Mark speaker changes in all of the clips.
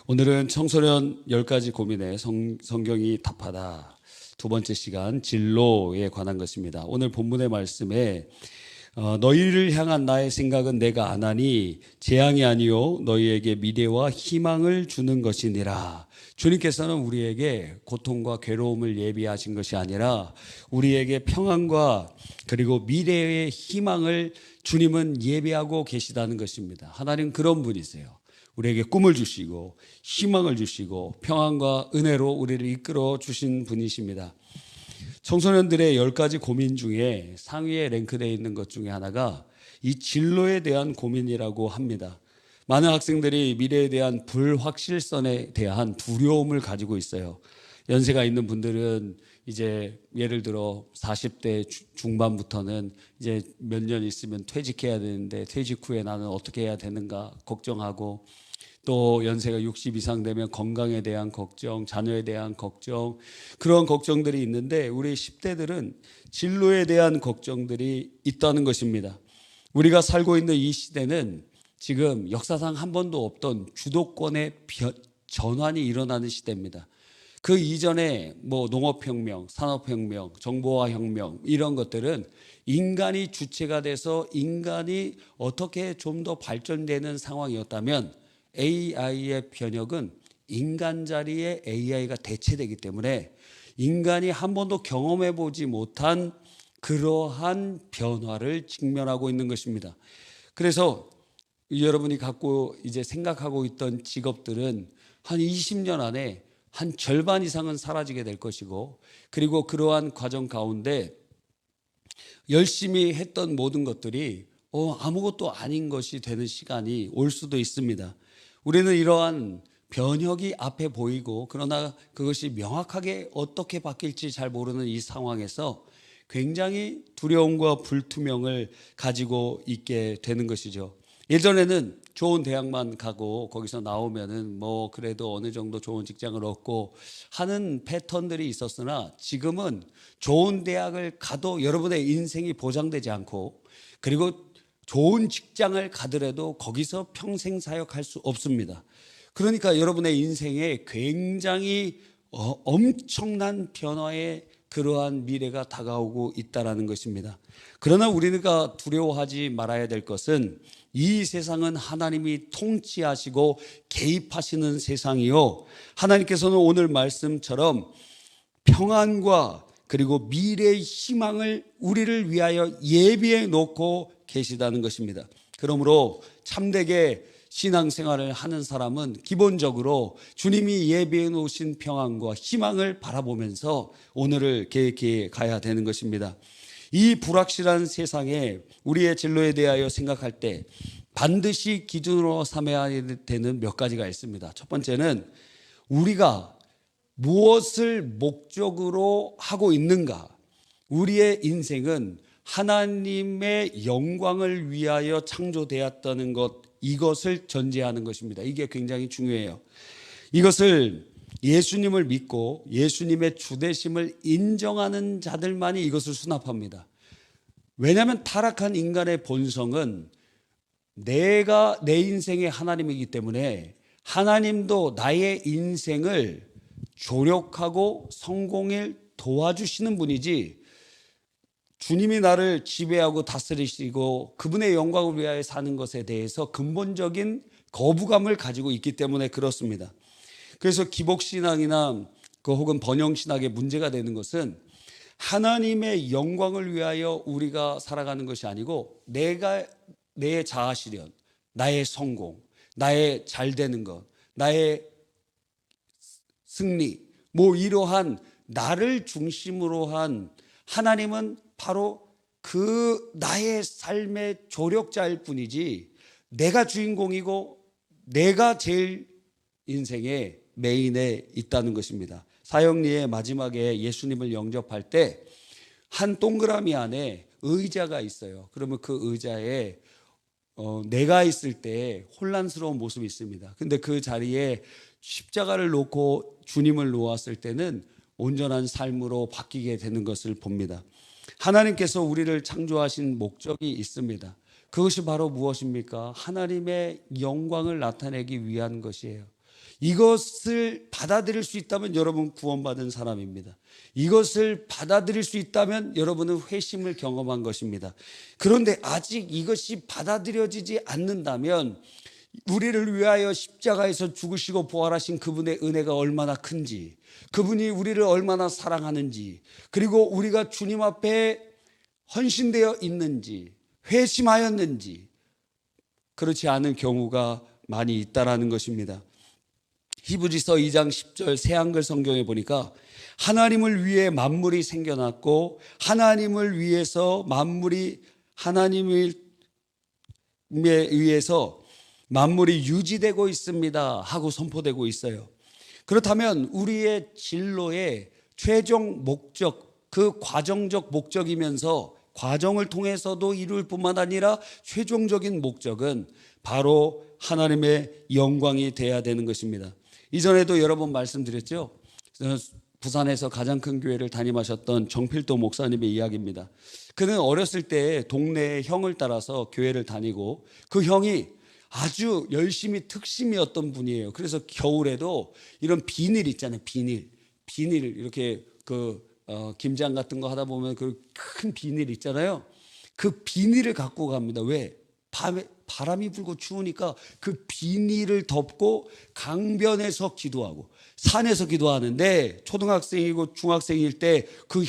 Speaker 1: 오늘은 청소년 10가지 고민에 성경이 답하다. 두 번째 시간 진로에 관한 것입니다. 오늘 본문의 말씀에 너희를 향한 나의 생각은 내가 아나니 재앙이 아니요 너희에게 미래와 희망을 주는 것이니라. 주님께서는 우리에게 고통과 괴로움을 예비하신 것이 아니라 우리에게 평안과 그리고 미래의 희망을 주님은 예비하고 계시다는 것입니다. 하나님 그런 분이세요. 우리에게 꿈을 주시고 희망을 주시고 평안과 은혜로 우리를 이끌어 주신 분이십니다. 청소년들의 10가지 고민 중에 상위에 랭크되어 있는 것 중에 하나가 이 진로에 대한 고민이라고 합니다. 많은 학생들이 미래에 대한 불확실성에 대한 두려움을 가지고 있어요. 연세가 있는 분들은 이제 예를 들어 40대 중반부터는 이제 몇 년 있으면 퇴직해야 되는데 퇴직 후에 나는 어떻게 해야 되는가 걱정하고, 또 연세가 60 이상 되면 건강에 대한 걱정, 자녀에 대한 걱정, 그런 걱정들이 있는데 우리 10대들은 진로에 대한 걱정들이 있다는 것입니다. 우리가 살고 있는 이 시대는 지금 역사상 한 번도 없던 주도권의 전환이 일어나는 시대입니다. 그 이전에 농업혁명, 산업혁명, 정보화혁명 이런 것들은 인간이 주체가 돼서 인간이 어떻게 좀 더 발전되는 상황이었다면 AI의 변혁은 인간 자리에 AI가 대체되기 때문에 인간이 한 번도 경험해 보지 못한 그러한 변화를 직면하고 있는 것입니다. 그래서 여러분이 갖고 이제 생각하고 있던 직업들은 한 20년 안에 한 절반 이상은 사라지게 될 것이고, 그리고 그러한 과정 가운데 열심히 했던 모든 것들이 아무것도 아닌 것이 되는 시간이 올 수도 있습니다. 우리는 이러한 변혁이 앞에 보이고 그러나 그것이 명확하게 어떻게 바뀔지 잘 모르는 이 상황에서 굉장히 두려움과 불투명을 가지고 있게 되는 것이죠. 예전에는 좋은 대학만 가고 거기서 나오면은 그래도 어느 정도 좋은 직장을 얻고 하는 패턴들이 있었으나 지금은 좋은 대학을 가도 여러분의 인생이 보장되지 않고, 그리고 좋은 직장을 가더라도 거기서 평생 사역할 수 없습니다. 그러니까 여러분의 인생에 굉장히 엄청난 변화의 그러한 미래가 다가오고 있다는 것입니다. 그러나 우리가 두려워하지 말아야 될 것은 이 세상은 하나님이 통치하시고 개입하시는 세상이요, 하나님께서는 오늘 말씀처럼 평안과 그리고 미래의 희망을 우리를 위하여 예비해 놓고 계시다는 것입니다. 그러므로 참되게 신앙생활을 하는 사람은 기본적으로 주님이 예비해 놓으신 평안과 희망을 바라보면서 오늘을 계획해 가야 되는 것입니다. 이 불확실한 세상에 우리의 진로에 대하여 생각할 때 반드시 기준으로 삼아야 되는 몇 가지가 있습니다. 첫 번째는 우리가 무엇을 목적으로 하고 있는가. 우리의 인생은 하나님의 영광을 위하여 창조되었다는 것, 이것을 전제하는 것입니다. 이게 굉장히 중요해요. 이것을 예수님을 믿고 예수님의 주되심을 인정하는 자들만이 이것을 수납합니다. 왜냐하면 타락한 인간의 본성은 내가 내 인생의 하나님이기 때문에 하나님도 나의 인생을 조력하고 성공에 도와주시는 분이지, 주님이 나를 지배하고 다스리시고 그분의 영광을 위하여 사는 것에 대해서 근본적인 거부감을 가지고 있기 때문에 그렇습니다. 그래서 기복신앙이나 혹은 번영신학의 문제가 되는 것은 하나님의 영광을 위하여 우리가 살아가는 것이 아니고 내 자아실현, 나의 성공, 나의 잘 되는 것, 나의 승리, 이러한 나를 중심으로 한, 하나님은 바로 그 나의 삶의 조력자일 뿐이지 내가 주인공이고 내가 제일 인생의 메인에 있다는 것입니다. 사형리의 마지막에 예수님을 영접할 때 한 동그라미 안에 의자가 있어요. 그러면 그 의자에 내가 있을 때 혼란스러운 모습이 있습니다. 근데 그 자리에 십자가를 놓고 주님을 놓았을 때는 온전한 삶으로 바뀌게 되는 것을 봅니다. 하나님께서 우리를 창조하신 목적이 있습니다. 그것이 바로 무엇입니까? 하나님의 영광을 나타내기 위한 것이에요. 이것을 받아들일 수 있다면 여러분 구원받은 사람입니다. 이것을 받아들일 수 있다면 여러분은 회심을 경험한 것입니다. 그런데 아직 이것이 받아들여지지 않는다면 우리를 위하여 십자가에서 죽으시고 부활하신 그분의 은혜가 얼마나 큰지, 그분이 우리를 얼마나 사랑하는지, 그리고 우리가 주님 앞에 헌신되어 있는지, 회심하였는지, 그렇지 않은 경우가 많이 있다라는 것입니다. 히브리서 2장 10절 새한글 성경에 보니까 하나님을 위해 만물이 생겨났고 하나님을 위해서 하나님을 위해서 만물이 유지되고 있습니다 하고 선포되고 있어요. 그렇다면 우리의 진로의 최종 목적, 그 과정적 목적이면서 과정을 통해서도 이룰 뿐만 아니라 최종적인 목적은 바로 하나님의 영광이 돼야 되는 것입니다. 이전에도 여러 번 말씀드렸죠. 부산에서 가장 큰 교회를 담임하셨던 정필도 목사님의 이야기입니다. 그는 어렸을 때 동네의 형을 따라서 교회를 다니고 그 형이 아주 열심히 특심이었던 분이에요. 그래서 겨울에도 이런 비닐 있잖아요. 비닐 이렇게 김장 같은 거 하다 보면 그 큰 비닐 있잖아요. 그 비닐을 갖고 갑니다. 왜? 밤에 바람이 불고 추우니까 그 비닐을 덮고 강변에서 기도하고 산에서 기도하는데 초등학생이고 중학생일 때 그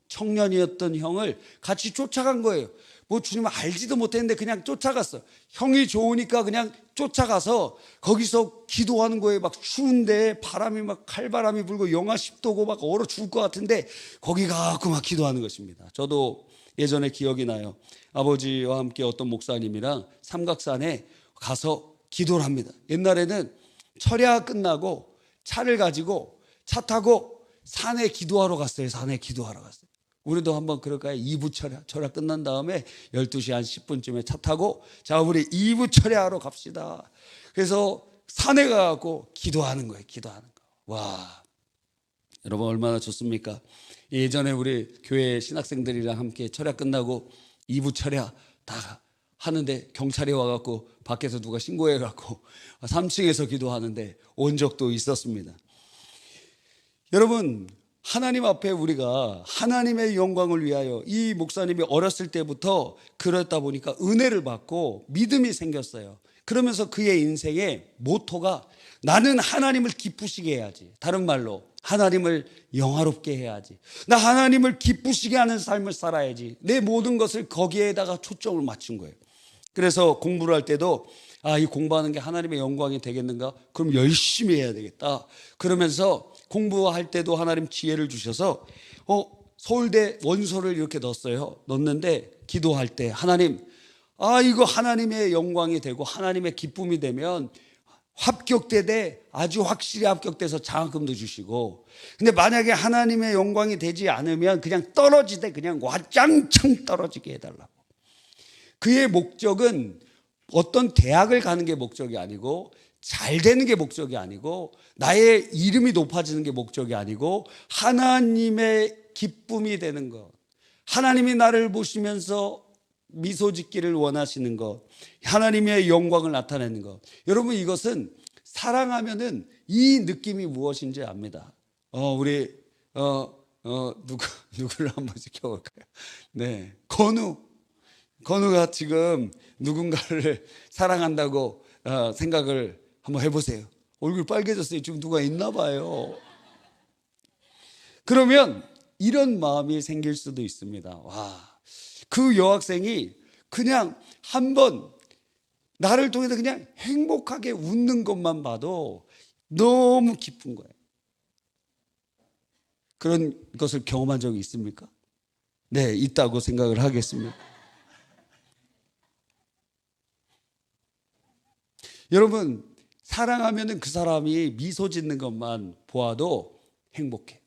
Speaker 1: 청년이었던 형을 같이 쫓아간 거예요. 뭐 주님 알지도 못했는데 그냥 쫓아갔어. 형이 좋으니까 그냥 쫓아가서 거기서 기도하는 거예요. 막 추운데 바람이 막 칼바람이 불고 영하 10도고 막 얼어 죽을 것 같은데 거기 가고 막 기도하는 것입니다. 저도 예전에 기억이 나요. 아버지와 함께 어떤 목사님이랑 삼각산에 가서 기도를 합니다. 옛날에는 철야 끝나고 차를 가지고 차 타고 산에 기도하러 갔어요. 산에 기도하러 갔어요. 우리도 한번 그럴까요? 2부 철야 끝난 다음에 12시 한 10분쯤에 차 타고 자 우리 2부 철야하러 갑시다. 그래서 산에 가고 기도하는 거예요. 기도하는 거. 와, 여러분 얼마나 좋습니까? 예전에 우리 교회 신학생들이랑 함께 철야 끝나고 2부 철야 다 하는데 경찰이 와갖고 밖에서 누가 신고해갖고 3층에서 기도하는데 온 적도 있었습니다. 여러분 하나님 앞에 우리가 하나님의 영광을 위하여 이 목사님이 어렸을 때부터 그랬다 보니까 은혜를 받고 믿음이 생겼어요. 그러면서 그의 인생의 모토가 나는 하나님을 기쁘시게 해야지. 다른 말로 하나님을 영화롭게 해야지. 나 하나님을 기쁘시게 하는 삶을 살아야지. 내 모든 것을 거기에다가 초점을 맞춘 거예요. 그래서 공부를 할 때도 이 공부하는 게 하나님의 영광이 되겠는가? 그럼 열심히 해야 되겠다. 그러면서 공부할 때도 하나님 지혜를 주셔서 서울대 원서를 이렇게 넣었어요. 넣었는데 기도할 때 하나님 이거 하나님의 영광이 되고 하나님의 기쁨이 되면 합격되되 아주 확실히 합격돼서 장학금도 주시고, 근데 만약에 하나님의 영광이 되지 않으면 그냥 떨어지되 그냥 와장창 떨어지게 해달라고. 그의 목적은 어떤 대학을 가는 게 목적이 아니고 잘 되는 게 목적이 아니고 나의 이름이 높아지는 게 목적이 아니고 하나님의 기쁨이 되는 것, 하나님이 나를 보시면서 미소 짓기를 원하시는 것, 하나님의 영광을 나타내는 것. 여러분 이것은 사랑하면은 이 느낌이 무엇인지 압니다. 우리 누구를 한번 지켜볼까요? 네, 건우가 지금 누군가를 사랑한다고 생각을 한번 해보세요. 얼굴 빨개졌어요. 지금 누가 있나 봐요. 그러면 이런 마음이 생길 수도 있습니다. 와, 그 여학생이 그냥 한번 나를 통해서 그냥 행복하게 웃는 것만 봐도 너무 기쁜 거예요. 그런 것을 경험한 적이 있습니까? 네, 있다고 생각을 하겠습니다. 여러분 사랑하면 그 사람이 미소 짓는 것만 보아도 행복해.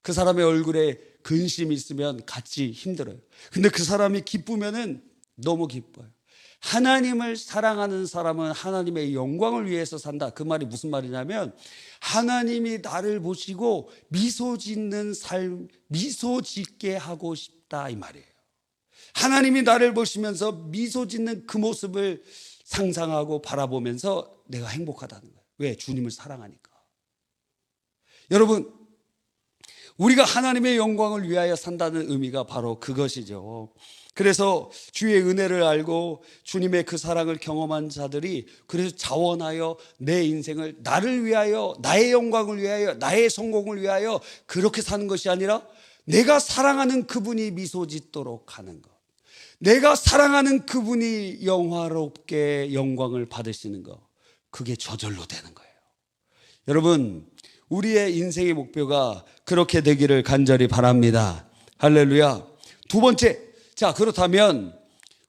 Speaker 1: 그 사람의 얼굴에 근심이 있으면 같이 힘들어요. 근데 그 사람이 기쁘면은 너무 기뻐요. 하나님을 사랑하는 사람은 하나님의 영광을 위해서 산다. 그 말이 무슨 말이냐면 하나님이 나를 보시고 미소 짓는 삶, 미소 짓게 하고 싶다 이 말이에요. 하나님이 나를 보시면서 미소 짓는 그 모습을 상상하고 바라보면서 내가 행복하다는 거예요. 왜? 주님을 사랑하니까. 여러분, 우리가 하나님의 영광을 위하여 산다는 의미가 바로 그것이죠. 그래서 주의 은혜를 알고 주님의 그 사랑을 경험한 자들이 그래서 자원하여 내 인생을 나를 위하여, 나의 영광을 위하여, 나의 성공을 위하여 그렇게 사는 것이 아니라 내가 사랑하는 그분이 미소 짓도록 하는 것, 내가 사랑하는 그분이 영화롭게 영광을 받으시는 것, 그게 저절로 되는 거예요. 여러분, 우리의 인생의 목표가 그렇게 되기를 간절히 바랍니다. 할렐루야. 두 번째, 자, 그렇다면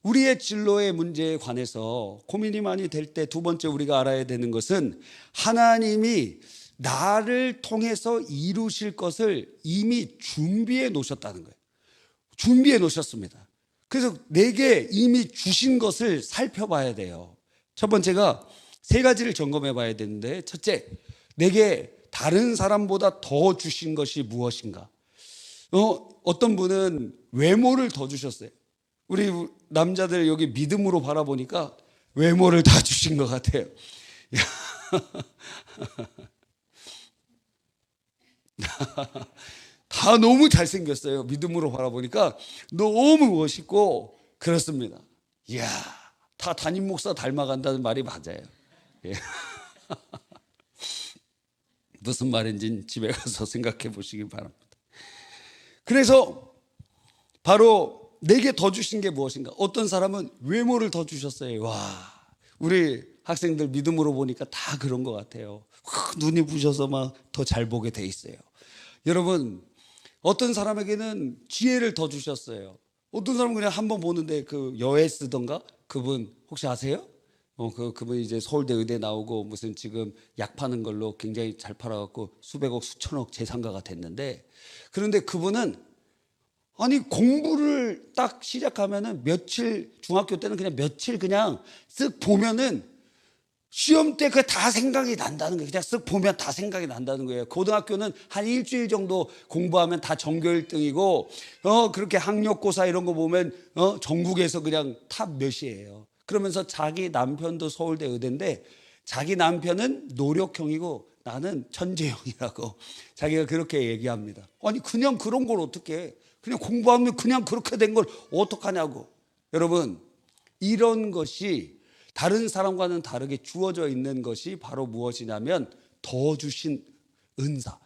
Speaker 1: 우리의 진로의 문제에 관해서 고민이 많이 될 때 두 번째 우리가 알아야 되는 것은 하나님이 나를 통해서 이루실 것을 이미 준비해 놓으셨다는 거예요. 준비해 놓으셨습니다. 그래서 내게 이미 주신 것을 살펴봐야 돼요. 첫 번째가 세 가지를 점검해 봐야 되는데, 첫째, 내게 다른 사람보다 더 주신 것이 무엇인가? 어떤 분은 외모를 더 주셨어요. 우리 남자들 여기 믿음으로 바라보니까 외모를 다 주신 것 같아요. 다 너무 잘생겼어요. 믿음으로 바라보니까 너무 멋있고 그렇습니다. 이야, 다 담임 목사 닮아간다는 말이 맞아요. 예. 무슨 말인지 집에 가서 생각해 보시기 바랍니다. 그래서 바로 내게 더 주신 게 무엇인가? 어떤 사람은 외모를 더 주셨어요. 와, 우리 학생들 믿음으로 보니까 다 그런 것 같아요. 눈이 부셔서 막 더 잘 보게 돼 있어요. 여러분, 어떤 사람에게는 지혜를 더 주셨어요. 어떤 사람은 그냥 한번 보는데 그 여에스던가 그분 혹시 아세요? 그분 이제 서울대 의대 나오고 무슨 지금 약 파는 걸로 굉장히 잘 팔아갖고 수백억 수천억 재산가가 됐는데, 그런데 그분은 아니 공부를 딱 시작하면은 며칠, 중학교 때는 그냥 며칠 그냥 쓱 보면은 시험 때 그 다 생각이 난다는 거예요. 그냥 쓱 보면 다 생각이 난다는 거예요. 고등학교는 한 일주일 정도 공부하면 다 전교 1등이고 그렇게 학력고사 이런 거 보면 전국에서 그냥 탑 몇이에요. 그러면서 자기 남편도 서울대 의대인데 자기 남편은 노력형이고 나는 천재형이라고 자기가 그렇게 얘기합니다. 아니 그냥 그런 걸 어떻게 해? 그냥 공부하면 그냥 그렇게 된 걸 어떡하냐고. 여러분, 이런 것이 다른 사람과는 다르게 주어져 있는 것이 바로 무엇이냐면 더 주신 은사,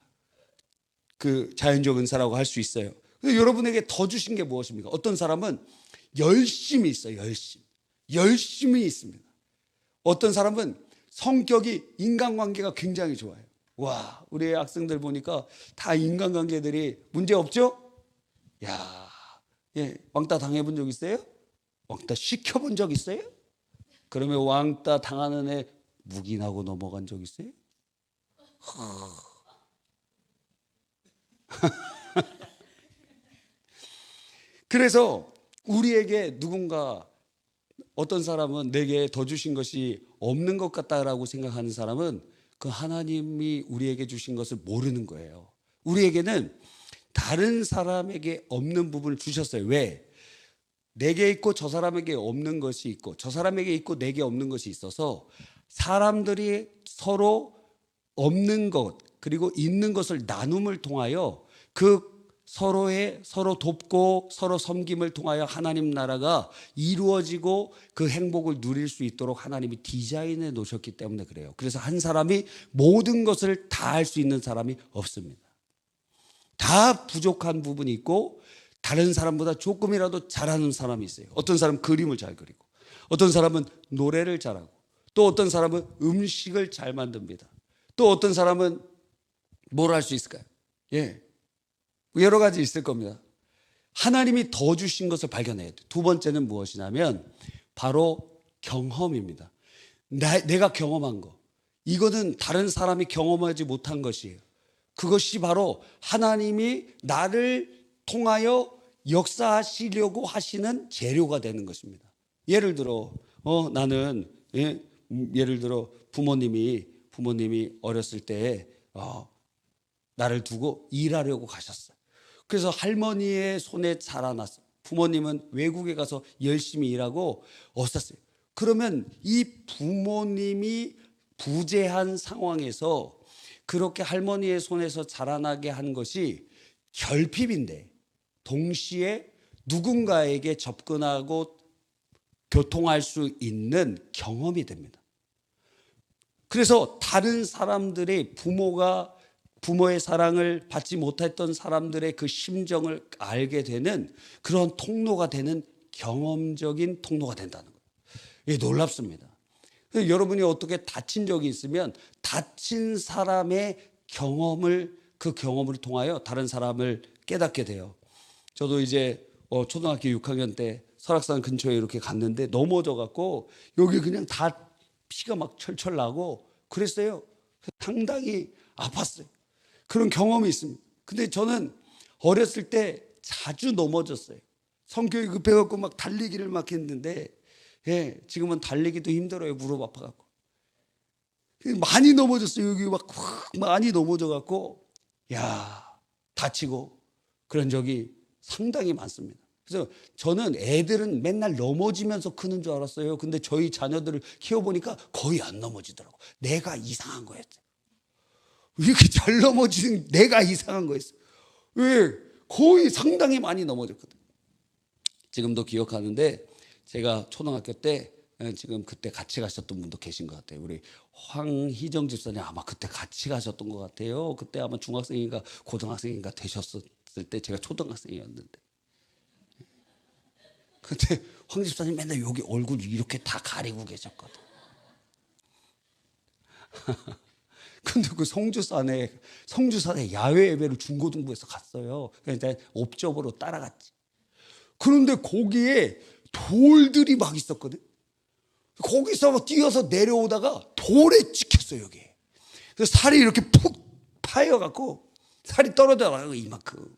Speaker 1: 그 자연적 은사라고 할 수 있어요. 근데 여러분에게 더 주신 게 무엇입니까? 어떤 사람은 열심이 있어요. 열심이 있습니다. 어떤 사람은 성격이, 인간관계가 굉장히 좋아요. 와, 우리 학생들 보니까 다 인간관계들이 문제 없죠? 야, 예, 왕따 당해본 적 있어요? 왕따 시켜본 적 있어요? 그러면 왕따 당하는 애 묵인하고 넘어간 적 있어요? 그래서 우리에게 누군가, 어떤 사람은 내게 더 주신 것이 없는 것 같다라고 생각하는 사람은 그 하나님이 우리에게 주신 것을 모르는 거예요. 우리에게는 다른 사람에게 없는 부분을 주셨어요. 왜? 내게 있고 저 사람에게 없는 것이 있고 저 사람에게 있고 내게 없는 것이 있어서 사람들이 서로 없는 것 그리고 있는 것을 나눔을 통하여 그 서로 돕고 서로 섬김을 통하여 하나님 나라가 이루어지고 그 행복을 누릴 수 있도록 하나님이 디자인해 놓으셨기 때문에 그래요. 그래서 한 사람이 모든 것을 다 할 수 있는 사람이 없습니다. 다 부족한 부분이 있고 다른 사람보다 조금이라도 잘하는 사람이 있어요. 어떤 사람은 그림을 잘 그리고 어떤 사람은 노래를 잘하고 또 어떤 사람은 음식을 잘 만듭니다. 또 어떤 사람은 뭘 할 수 있을까요? 예, 여러 가지 있을 겁니다. 하나님이 더 주신 것을 발견해야 돼요. 두 번째는 무엇이냐면 바로 경험입니다. 내가 경험한 거, 이거는 다른 사람이 경험하지 못한 것이에요. 그것이 바로 하나님이 나를 통하여 역사하시려고 하시는 재료가 되는 것입니다. 예를 들어 나는 예를 들어 부모님이 어렸을 때 나를 두고 일하려고 가셨어요. 그래서 할머니의 손에 자라났어요. 부모님은 외국에 가서 열심히 일하고 없었어요. 그러면 이 부모님이 부재한 상황에서 그렇게 할머니의 손에서 자라나게 한 것이 결핍인데 동시에 누군가에게 접근하고 교통할 수 있는 경험이 됩니다. 그래서 다른 사람들의 부모의 사랑을 받지 못했던 사람들의 그 심정을 알게 되는 그런 통로가 되는 경험적인 통로가 된다는 거예요. 이게 놀랍습니다. 여러분이 어떻게 다친 적이 있으면 다친 사람의 그 경험을 통하여 다른 사람을 깨닫게 돼요. 저도 이제 초등학교 6학년 때 설악산 근처에 이렇게 갔는데 넘어져 갖고 여기 그냥 다 피가 막 철철 나고 그랬어요. 상당히 아팠어요. 그런 경험이 있습니다. 근데 저는 어렸을 때 자주 넘어졌어요. 성격이 급해갖고 막 달리기를 막 했는데, 예, 지금은 달리기도 힘들어요. 무릎 아파갖고. 많이 넘어졌어요. 여기 막 많이 넘어져갖고, 야, 다치고 그런 적이 상당히 많습니다. 그래서 저는 애들은 맨날 넘어지면서 크는 줄 알았어요. 근데 저희 자녀들을 키워보니까 거의 안 넘어지더라고. 내가 이상한 거였어요. 왜 이렇게 잘 넘어지는 내가 이상한 거였어요. 왜? 거의 상당히 많이 넘어졌거든요. 지금도 기억하는데 제가 초등학교 때 지금 그때 같이 가셨던 분도 계신 것 같아요. 우리 황희정 집사님 아마 그때 같이 가셨던 것 같아요. 그때 아마 중학생인가 고등학생인가 되셨을 때 제가 초등학생이었는데 그때 황 집사님 맨날 여기 얼굴 이렇게 다 가리고 계셨거든. 근데 그 성주산에 야외 예배를 중고등부에서 갔어요. 그러니까 옵저버로 따라갔지. 그런데 거기에 돌들이 막 있었거든. 거기서 막 뛰어서 내려오다가 돌에 찍혔어요, 여기. 그래서 살이 이렇게 푹 파여갖고 살이 떨어져나가고 이만큼.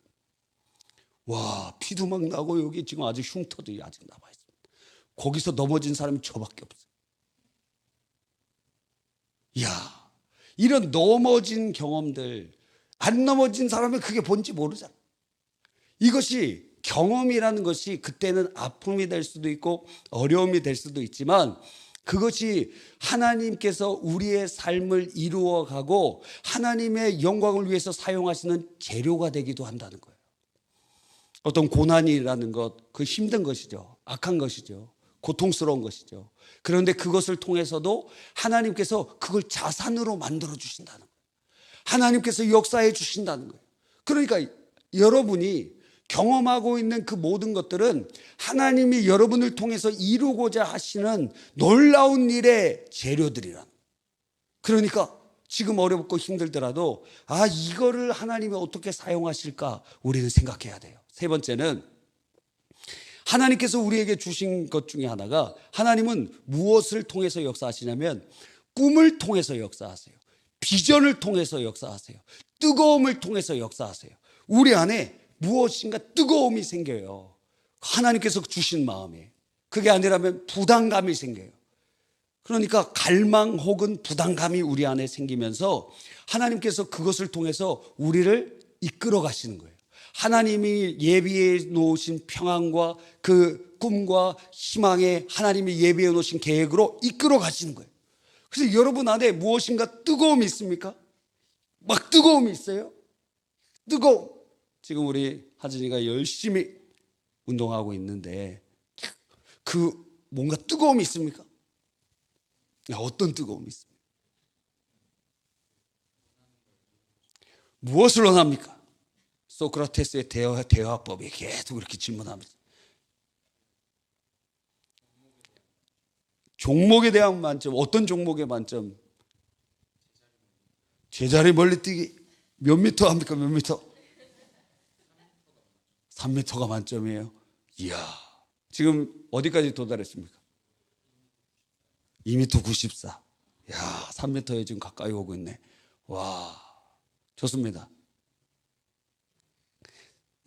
Speaker 1: 와, 피도 막 나고 여기 지금 아직 흉터도 아직 남아있습니다. 거기서 넘어진 사람이 저밖에 없어요. 이야, 이런 넘어진 경험들, 안 넘어진 사람은 그게 뭔지 모르잖아. 이것이 경험이라는 것이 그때는 아픔이 될 수도 있고 어려움이 될 수도 있지만 그것이 하나님께서 우리의 삶을 이루어가고 하나님의 영광을 위해서 사용하시는 재료가 되기도 한다는 거예요. 어떤 고난이라는 것, 그 힘든 것이죠. 악한 것이죠. 고통스러운 것이죠. 그런데 그것을 통해서도 하나님께서 그걸 자산으로 만들어 주신다는 거예요. 하나님께서 역사해 주신다는 거예요. 그러니까 여러분이 경험하고 있는 그 모든 것들은 하나님이 여러분을 통해서 이루고자 하시는 놀라운 일의 재료들이란. 그러니까 지금 어렵고 힘들더라도 이거를 하나님이 어떻게 사용하실까 우리는 생각해야 돼요. 세 번째는 하나님께서 우리에게 주신 것 중에 하나가 하나님은 무엇을 통해서 역사하시냐면 꿈을 통해서 역사하세요. 비전을 통해서 역사하세요. 뜨거움을 통해서 역사하세요. 우리 안에 무엇인가 뜨거움이 생겨요. 하나님께서 주신 마음에. 그게 아니라면 부담감이 생겨요. 그러니까 갈망 혹은 부담감이 우리 안에 생기면서 하나님께서 그것을 통해서 우리를 이끌어 가시는 거예요. 하나님이 예비해 놓으신 평안과 그 꿈과 희망에 하나님이 예비해 놓으신 계획으로 이끌어 가시는 거예요. 그래서 여러분 안에 무엇인가 뜨거움이 있습니까? 막 뜨거움이 있어요? 뜨거움. 지금 우리 하진이가 열심히 운동하고 있는데 그 뭔가 뜨거움이 있습니까? 어떤 뜨거움이 있습니까? 무엇을 원합니까? 소크라테스의 대화법에 계속 이렇게 질문합니다. 종목에 대한 만점, 어떤 종목의 만점? 제자리 멀리뛰기 몇 미터 합니까? 몇 미터? 3미터가 만점이에요. 이야, 지금 어디까지 도달했습니까? 2미터 94. 야, 3미터에 지금 가까이 오고 있네. 와, 좋습니다.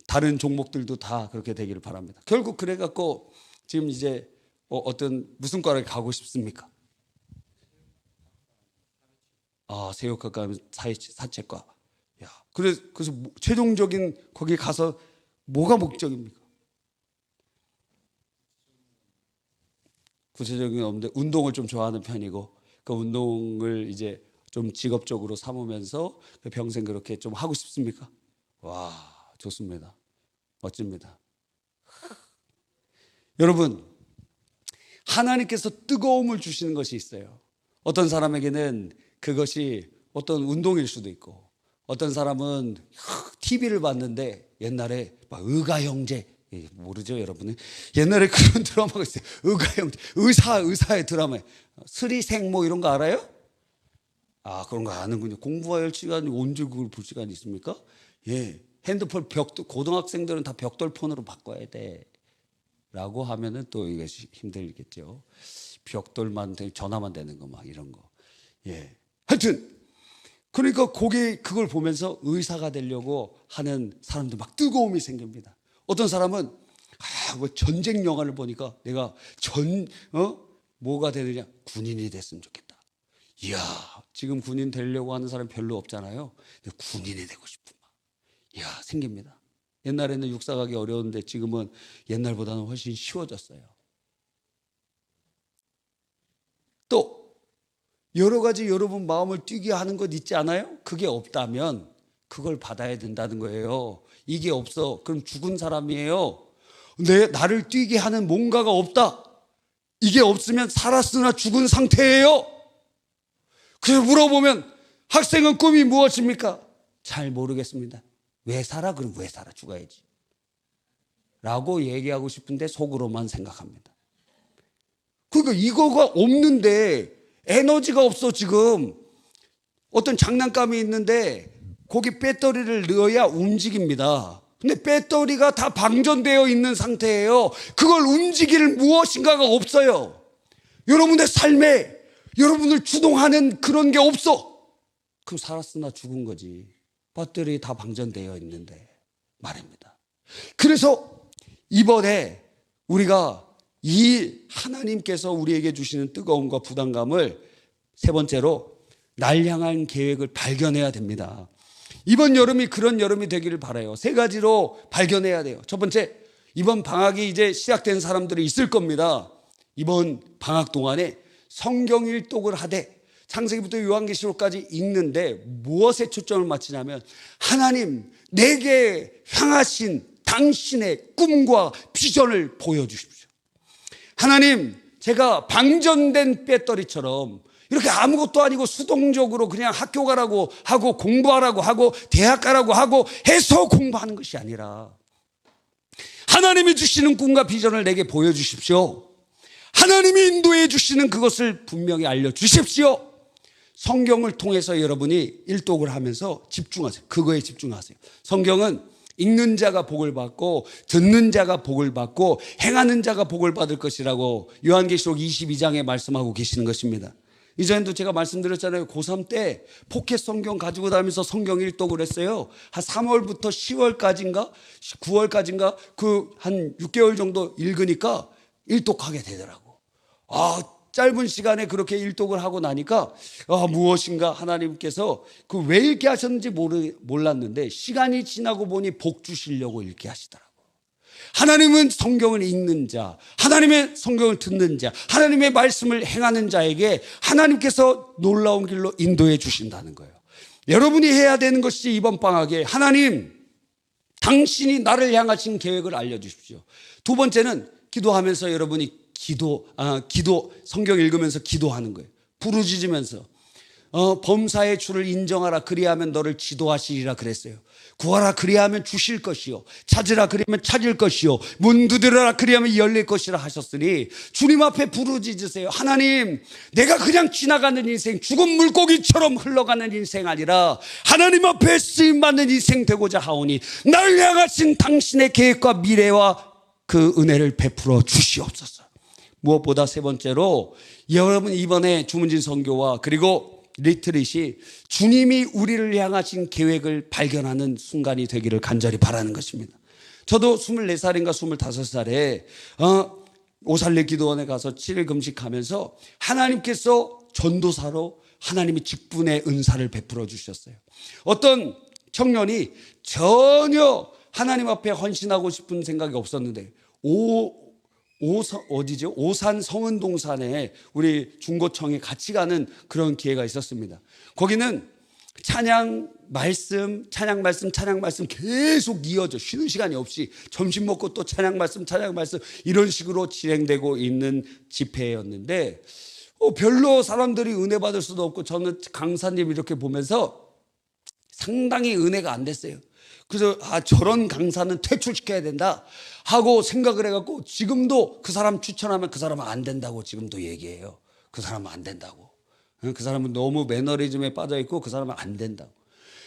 Speaker 1: 다른 종목들도 다 그렇게 되기를 바랍니다. 결국 그래갖고 지금 이제 무슨 과를 가고 싶습니까? 새우과가 사채과. 야, 그래서 최종적인 거기 가서 뭐가 목적입니까? 구체적인 게 없는데 운동을 좀 좋아하는 편이고 그 운동을 이제 좀 직업적으로 삼으면서 평생 그렇게 좀 하고 싶습니까? 와, 좋습니다. 멋집니다. 여러분, 하나님께서 뜨거움을 주시는 것이 있어요. 어떤 사람에게는 그것이 어떤 운동일 수도 있고, 어떤 사람은 TV를 봤는데 옛날에 막 의가형제, 모르죠 여러분은? 옛날에 그런 드라마가 있어요. 의가형제, 의사의 드라마, 스리생 뭐 이런 거 알아요? 아, 그런 거 아는군요. 공부할 시간이 언제 그걸 볼 시간이 있습니까? 예, 핸드폰 고등학생들은 다 벽돌폰으로 바꿔야 돼 라고 하면은 또 이게 힘들겠죠. 벽돌만 전화만 되는 거 막 이런 거. 예, 하여튼 그러니까 그걸 보면서 의사가 되려고 하는 사람들 막 뜨거움이 생깁니다. 어떤 사람은 뭐 전쟁 영화를 보니까 내가 뭐가 되느냐, 군인이 됐으면 좋겠다. 이야, 지금 군인 되려고 하는 사람 별로 없잖아요. 근데 군인이 되고 싶은 마음, 이야, 생깁니다. 옛날에는 육사 가기 어려웠는데 지금은 옛날보다는 훨씬 쉬워졌어요. 또 여러 가지 여러분 마음을 뛰게 하는 것 있지 않아요? 그게 없다면 그걸 받아야 된다는 거예요. 이게 없어, 그럼 죽은 사람이에요. 나를 뛰게 하는 뭔가가 없다. 이게 없으면 살았으나 죽은 상태예요. 그래서 물어보면 학생은 꿈이 무엇입니까? 잘 모르겠습니다. 왜 살아? 그럼 왜 살아? 죽어야지 라고 얘기하고 싶은데 속으로만 생각합니다. 그러니까 이거가 없는데 에너지가 없어. 지금 어떤 장난감이 있는데 거기 배터리를 넣어야 움직입니다. 근데 배터리가 다 방전되어 있는 상태예요. 그걸 움직일 무엇인가가 없어요. 여러분의 삶에 여러분을 주동하는 그런 게 없어. 그럼 살았으나 죽은 거지. 배터리 다 방전되어 있는데 말입니다. 그래서 이번에 우리가 이 하나님께서 우리에게 주시는 뜨거움과 부담감을 세 번째로 날 향한 계획을 발견해야 됩니다. 이번 여름이 그런 여름이 되기를 바라요. 세 가지로 발견해야 돼요. 첫 번째, 이번 방학이 이제 시작된 사람들이 있을 겁니다. 이번 방학 동안에 성경 일독을 하되 창세기부터 요한계시록까지 읽는데 무엇에 초점을 맞추냐면 하나님 내게 향하신 당신의 꿈과 비전을 보여주십시오. 하나님, 제가 방전된 배터리처럼 이렇게 아무것도 아니고 수동적으로 그냥 학교 가라고 하고 공부하라고 하고 대학 가라고 하고 해서 공부하는 것이 아니라 하나님이 주시는 꿈과 비전을 내게 보여주십시오. 하나님이 인도해 주시는 그것을 분명히 알려주십시오. 성경을 통해서 여러분이 일독을 하면서 집중하세요. 그거에 집중하세요. 성경은 읽는 자가 복을 받고 듣는 자가 복을 받고 행하는 자가 복을 받을 것이라고 요한계시록 22장에 말씀하고 계시는 것입니다. 이전에도 제가 말씀드렸잖아요. 고3 때 포켓 성경 가지고 다니면서 성경 일독을 했어요. 한 3월부터 10월까지인가 9월까지인가 그 한 6개월 정도 읽으니까 일독하게 되더라고. 짧은 시간에 그렇게 일독을 하고 나니까 무엇인가 하나님께서 그 왜 읽게 하셨는지 몰랐는데 시간이 지나고 보니 복 주시려고 읽게 하시더라고. 하나님은 성경을 읽는 자, 하나님의 성경을 듣는 자, 하나님의 말씀을 행하는 자에게 하나님께서 놀라운 길로 인도해 주신다는 거예요. 여러분이 해야 되는 것이 이번 방학에 하나님, 당신이 나를 향하신 계획을 알려주십시오. 두 번째는 기도하면서 여러분이 성경 읽으면서 기도하는 거예요. 부르짖으면서 범사의 주를 인정하라 그리하면 너를 지도하시리라 그랬어요. 구하라 그리하면 주실 것이요 찾으라 그리하면 찾을 것이요 문 두드려라 그리하면 열릴 것이라 하셨으니 주님 앞에 부르짖으세요. 하나님, 내가 그냥 지나가는 인생, 죽은 물고기처럼 흘러가는 인생 아니라 하나님 앞에 쓰임받는 인생 되고자 하오니 나를 향하신 당신의 계획과 미래와 그 은혜를 베풀어 주시옵소서. 무엇보다 세 번째로 여러분 이번에 주문진 선교와 그리고 리트릿이 주님이 우리를 향하신 계획을 발견하는 순간이 되기를 간절히 바라는 것입니다. 저도 24살인가 25살에 오살레 기도원에 가서 7일 금식하면서 하나님께서 전도사로 하나님이 직분의 은사를 베풀어 주셨어요. 어떤 청년이 전혀 하나님 앞에 헌신하고 싶은 생각이 없었는데 어디죠? 오산 성은동산에 우리 중고청에 같이 가는 그런 기회가 있었습니다. 거기는 찬양 말씀 계속 이어져 쉬는 시간이 없이 점심 먹고 또 찬양 말씀 이런 식으로 진행되고 있는 집회였는데 별로 사람들이 은혜 받을 수도 없고 저는 강사님 이렇게 보면서 상당히 은혜가 안 됐어요. 그래서 저런 강사는 퇴출시켜야 된다 하고 생각을 해갖고 지금도 그 사람 추천하면 그 사람은 안 된다고 지금도 얘기해요. 그 사람은 안 된다고. 그 사람은 너무 매너리즘에 빠져있고 그 사람은 안 된다고.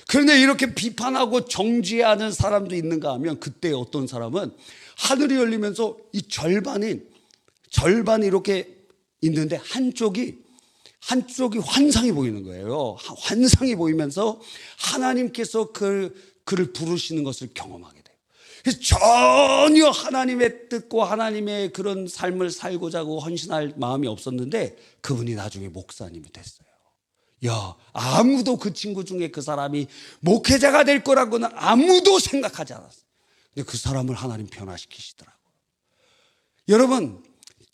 Speaker 1: 그런데 이렇게 비판하고 정죄하는 사람도 있는가 하면 그때 어떤 사람은 하늘이 열리면서 이 절반이 이렇게 있는데 한쪽이 환상이 보이는 거예요. 환상이 보이면서 하나님께서 그를 부르시는 것을 경험하게 돼요. 그래서 전혀 하나님의 뜻과 하나님의 그런 삶을 살고자 하고 헌신할 마음이 없었는데 그분이 나중에 목사님이 됐어요. 아무도 그 친구 중에 그 사람이 목회자가 될 거라고는 아무도 생각하지 않았어요. 근데 그 사람을 하나님 변화시키시더라고요. 여러분,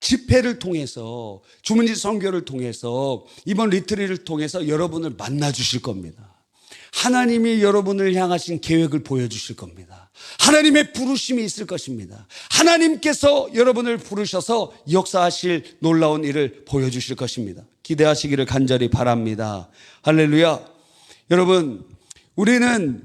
Speaker 1: 집회를 통해서 주문지 선교를 통해서 이번 리트리를 통해서 여러분을 만나 주실 겁니다. 하나님이 여러분을 향하신 계획을 보여주실 겁니다. 하나님의 부르심이 있을 것입니다. 하나님께서 여러분을 부르셔서 역사하실 놀라운 일을 보여주실 것입니다. 기대하시기를 간절히 바랍니다. 할렐루야. 여러분, 우리는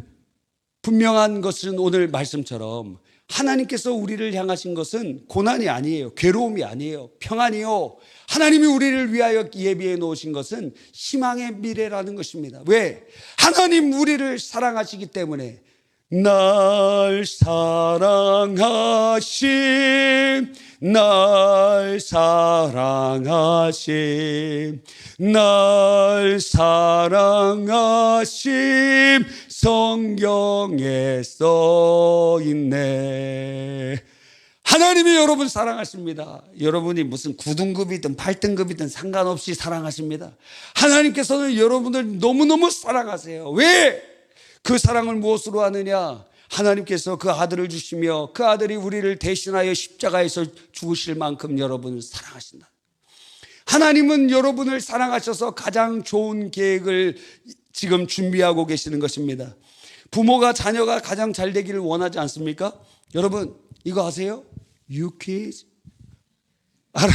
Speaker 1: 분명한 것은 오늘 말씀처럼 하나님께서 우리를 향하신 것은 고난이 아니에요. 괴로움이 아니에요. 평안이요. 하나님이 우리를 위하여 예비해 놓으신 것은 희망의 미래라는 것입니다. 왜? 하나님 우리를 사랑하시기 때문에 날 사랑하심 성경에 써 있네. 하나님이 여러분 사랑하십니다. 여러분이 무슨 9등급이든 8등급이든 상관없이 사랑하십니다. 하나님께서는 여러분을 너무너무 사랑하세요. 왜? 그 사랑을 무엇으로 하느냐? 하나님께서 그 아들을 주시며 그 아들이 우리를 대신하여 십자가에서 죽으실 만큼 여러분을 사랑하신다. 하나님은 여러분을 사랑하셔서 가장 좋은 계획을 지금 준비하고 계시는 것입니다. 부모가 자녀가 가장 잘 되기를 원하지 않습니까? 여러분 이거 아세요? You kids 알아요?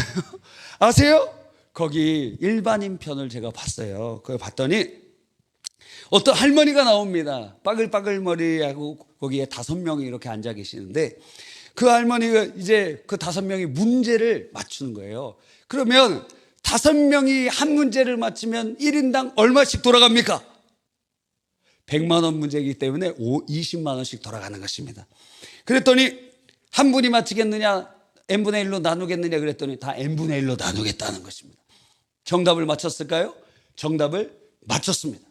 Speaker 1: 아세요? 거기 일반인 편을 제가 봤어요. 그걸 봤더니 어떤 할머니가 나옵니다. 빠글빠글 머리하고 거기에 5명이 이렇게 앉아 계시는데 그 할머니가 이제 그 5명이 문제를 맞추는 거예요. 그러면 5명이 한 문제를 맞추면 1인당 얼마씩 돌아갑니까? 100만 원 문제이기 때문에 20만 원씩 돌아가는 것입니다. 그랬더니 한 분이 맞히겠느냐 n분의 1로 나누겠느냐 그랬더니 다 n분의 1로 나누겠다는 것입니다. 정답을 맞췄을까요? 정답을 맞췄습니다.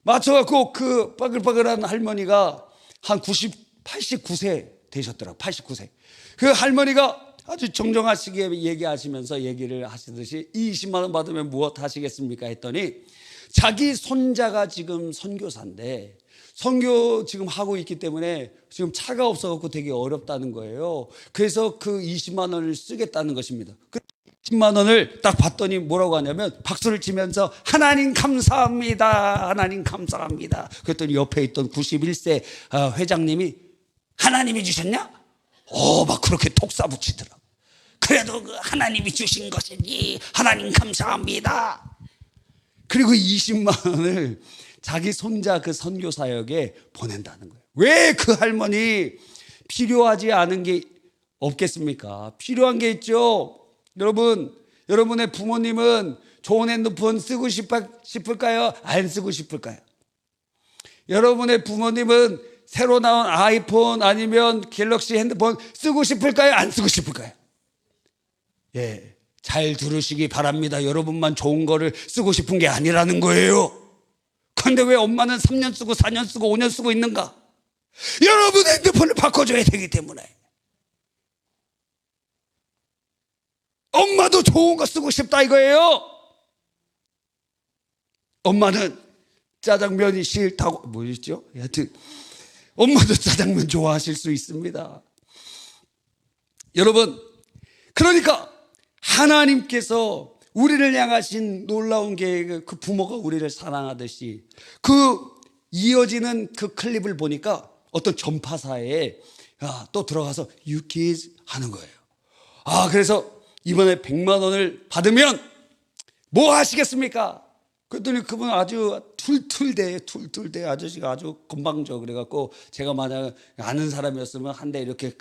Speaker 1: 맞춰갖고 그 빠글빠글한 할머니가 한 89세 되셨더라고요. 89세. 그 할머니가 아주 정정하시게 얘기하시면서 얘기를 하시듯이 20만 원 받으면 무엇 하시겠습니까? 했더니 자기 손자가 지금 선교사인데 선교 지금 하고 있기 때문에 지금 차가 없어갖고 되게 어렵다는 거예요. 그래서 그 20만 원을 쓰겠다는 것입니다. 그 20만 원을 딱 봤더니 뭐라고 하냐면 박수를 치면서 하나님 감사합니다. 하나님 감사합니다. 그랬더니 옆에 있던 91세 회장님이 하나님이 주셨냐? 막 그렇게 톡사붙이더라고. 그래도 그 하나님이 주신 것이니 하나님 감사합니다. 그리고 20만 원을 자기 손자 그 선교사역에 보낸다는 거예요. 왜 그 할머니 필요하지 않은 게 없겠습니까? 필요한 게 있죠. 여러분, 여러분의 부모님은 좋은 핸드폰 쓰고 싶을까요? 안 쓰고 싶을까요? 여러분의 부모님은 새로 나온 아이폰 아니면 갤럭시 핸드폰 쓰고 싶을까요? 안 쓰고 싶을까요? 예, 잘 들으시기 바랍니다. 여러분만 좋은 거를 쓰고 싶은 게 아니라는 거예요. 그런데 왜 엄마는 3년 쓰고 4년 쓰고 5년 쓰고 있는가? 여러분 핸드폰을 바꿔줘야 되기 때문에. 엄마도 좋은 거 쓰고 싶다 이거예요. 엄마는 짜장면이 싫다고 뭐였죠? 하여튼 엄마도 짜장면 좋아하실 수 있습니다. 여러분 그러니까 하나님께서 우리를 향하신 놀라운 계획, 그 부모가 우리를 사랑하듯이 그 이어지는 그 클립을 보니까 어떤 전파사에 또 들어가서 You kids 하는 거예요. 그래서 이번에 100만 원을 받으면 뭐 하시겠습니까? 그랬더니 그분 아주 툴툴대 아저씨가 아주 건방져. 그래갖고 제가 만약 아는 사람이었으면 한 대 이렇게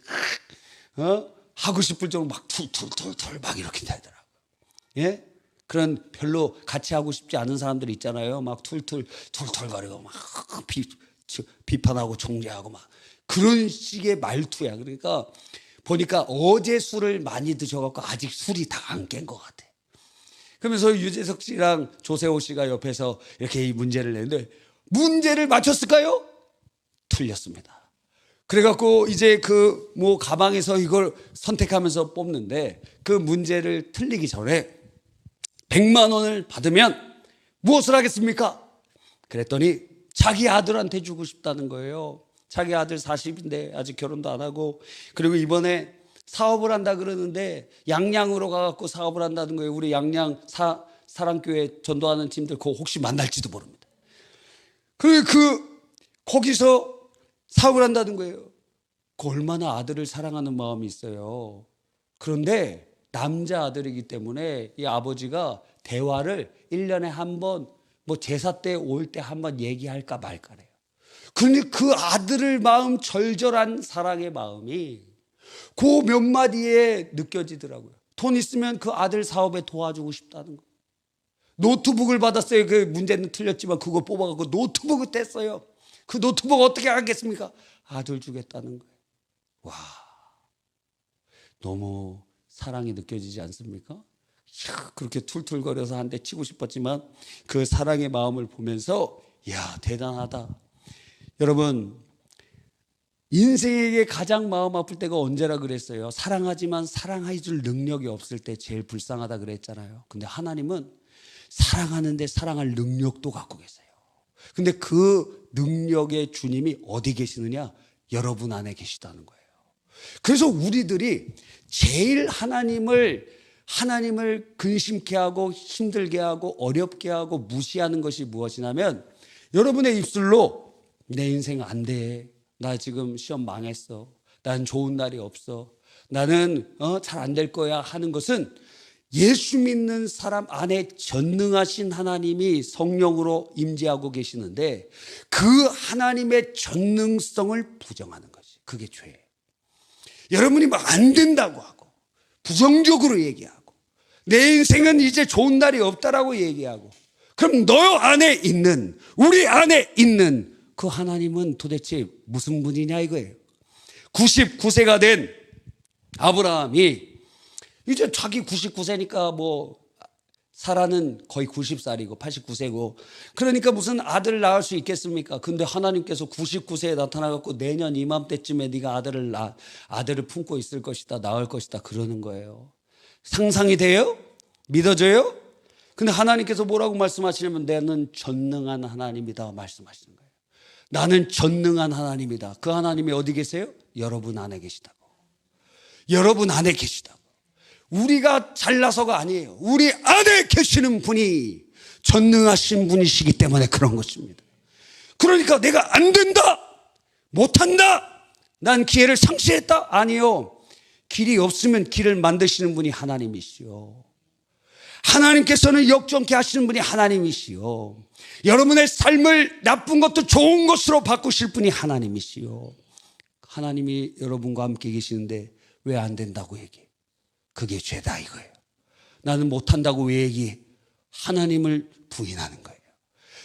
Speaker 1: 하고 싶을 정도로 막 툴툴 막 이렇게 되더라고요. 예? 그런 별로 같이 하고 싶지 않은 사람들 있잖아요. 막 툴툴거리고 막 비판하고 총재하고 막 그런 식의 말투야. 그러니까 보니까 어제 술을 많이 드셔갖고 아직 술이 다 안 깬 것 같아. 그러면서 유재석 씨랑 조세호 씨가 옆에서 이렇게 이 문제를 내는데 문제를 맞췄을까요? 틀렸습니다. 그래갖고 이제 그 뭐 가방에서 이걸 선택하면서 뽑는데 그 문제를 틀리기 전에 100만 원을 받으면 무엇을 하겠습니까? 그랬더니 자기 아들한테 주고 싶다는 거예요. 자기 아들 40인데 아직 결혼도 안 하고, 그리고 이번에 사업을 한다 그러는데 양양으로 가갖고 사업을 한다는 거예요. 우리 양양 사랑교회 전도하는 팀들 그거 혹시 만날지도 모릅니다. 거기서 사업을 한다는 거예요. 그 얼마나 아들을 사랑하는 마음이 있어요. 그런데 남자 아들이기 때문에 이 아버지가 대화를 1년에 한 번, 뭐 제사 때 올 때 한 번 얘기할까 말까래요. 그런데 그 아들을 마음, 절절한 사랑의 마음이 그 몇 마디에 느껴지더라고요. 돈 있으면 그 아들 사업에 도와주고 싶다는 거. 노트북을 받았어요. 그 문제는 틀렸지만 그거 뽑아갖고 노트북을 뗐어요. 그 노트북 어떻게 하겠습니까? 아들 주겠다는 거예요. 와, 너무 사랑이 느껴지지 않습니까? 그렇게 툴툴거려서 한 대 치고 싶었지만 그 사랑의 마음을 보면서 대단하다. 여러분, 인생에게 가장 마음 아플 때가 언제라 그랬어요? 사랑하지만 사랑해 줄 능력이 없을 때 제일 불쌍하다 그랬잖아요. 근데 하나님은 사랑하는데 사랑할 능력도 갖고 계세요. 근데 그 능력의 주님이 어디 계시느냐? 여러분 안에 계시다는 거예요. 그래서 우리들이 제일 하나님을 근심케 하고 힘들게 하고 어렵게 하고 무시하는 것이 무엇이냐면, 여러분의 입술로 내 인생 안 돼, 나 지금 시험 망했어, 난 좋은 날이 없어, 나는 잘 안 될 거야 하는 것은 예수 믿는 사람 안에 전능하신 하나님이 성령으로 임재하고 계시는데 그 하나님의 전능성을 부정하는 것이, 그게 죄예요. 여러분이 막 안 된다고 하고 부정적으로 얘기하고 내 인생은 이제 좋은 날이 없다라고 얘기하고, 그럼 너 안에 있는, 우리 안에 있는 그 하나님은 도대체 무슨 분이냐 이거예요. 99세가 된 아브라함이 이제 자기 99세니까 뭐 사라는 거의 90살이고 89세고 그러니까 무슨 아들을 낳을 수 있겠습니까? 근데 하나님께서 99세에 나타나갖고 내년 이맘때쯤에 네가 아들을 품고 있을 것이다, 낳을 것이다 그러는 거예요. 상상이 돼요? 믿어져요? 근데 하나님께서 뭐라고 말씀하시냐면 나는 전능한 하나님이다 말씀하시는 거예요. 나는 전능한 하나님이다. 그 하나님이 어디 계세요? 여러분 안에 계시다고. 여러분 안에 계시다고. 우리가 잘나서가 아니에요. 우리 안에 계시는 분이 전능하신 분이시기 때문에 그런 것입니다. 그러니까 내가 안 된다, 못한다, 난 기회를 상실했다, 아니요. 길이 없으면 길을 만드시는 분이 하나님이시요. 하나님께서는 역정케 하시는 분이 하나님이시요. 여러분의 삶을 나쁜 것도 좋은 것으로 바꾸실 분이 하나님이시요. 하나님이 여러분과 함께 계시는데 왜 안 된다고 얘기해요? 그게 죄다 이거예요. 나는 못한다고 왜 얘기해? 하나님을 부인하는 거예요.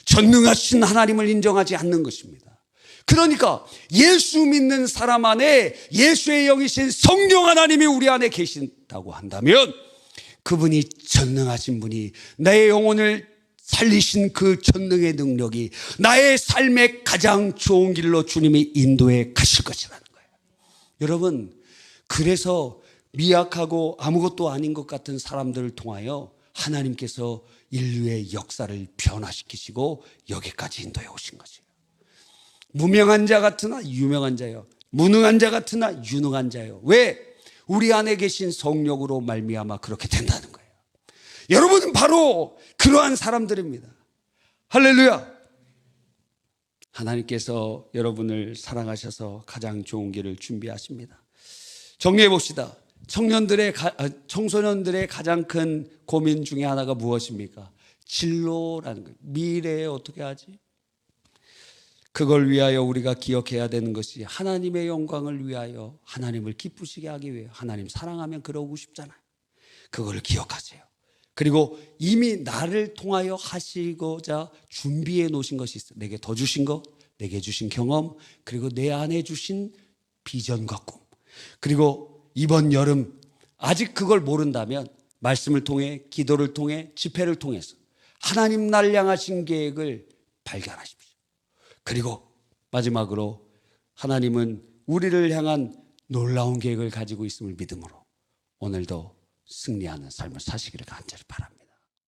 Speaker 1: 전능하신 하나님을 인정하지 않는 것입니다. 그러니까 예수 믿는 사람 안에 예수의 영이신 성령 하나님이 우리 안에 계신다고 한다면 그분이 전능하신 분이 나의 영혼을 살리신 그 전능의 능력이 나의 삶의 가장 좋은 길로 주님이 인도해 가실 것이라는 거예요. 여러분, 그래서 미약하고 아무것도 아닌 것 같은 사람들을 통하여 하나님께서 인류의 역사를 변화시키시고 여기까지 인도해 오신 것이에요. 무명한 자 같으나 유명한 자요, 무능한 자 같으나 유능한 자요. 왜? 우리 안에 계신 성령으로 말미암아 그렇게 된다는 거예요. 여러분은 바로 그러한 사람들입니다. 할렐루야. 하나님께서 여러분을 사랑하셔서 가장 좋은 길을 준비하십니다. 정리해 봅시다. 청소년들의 가장 큰 고민 중에 하나가 무엇입니까? 진로라는 거예요. 미래에 어떻게 하지? 그걸 위하여 우리가 기억해야 되는 것이 하나님의 영광을 위하여, 하나님을 기쁘시게 하기 위해, 하나님 사랑하면 그러고 싶잖아요. 그걸 기억하세요. 그리고 이미 나를 통하여 하시고자 준비해 놓으신 것이 있어요. 내게 더 주신 것, 내게 주신 경험, 그리고 내 안에 주신 비전과 꿈. 그리고 이번 여름 아직 그걸 모른다면 말씀을 통해, 기도를 통해, 집회를 통해서 하나님 날 향하신 계획을 발견하십시오. 그리고 마지막으로 하나님은 우리를 향한 놀라운 계획을 가지고 있음을 믿음으로 오늘도 승리하는 삶을 사시기를 간절히 바랍니다.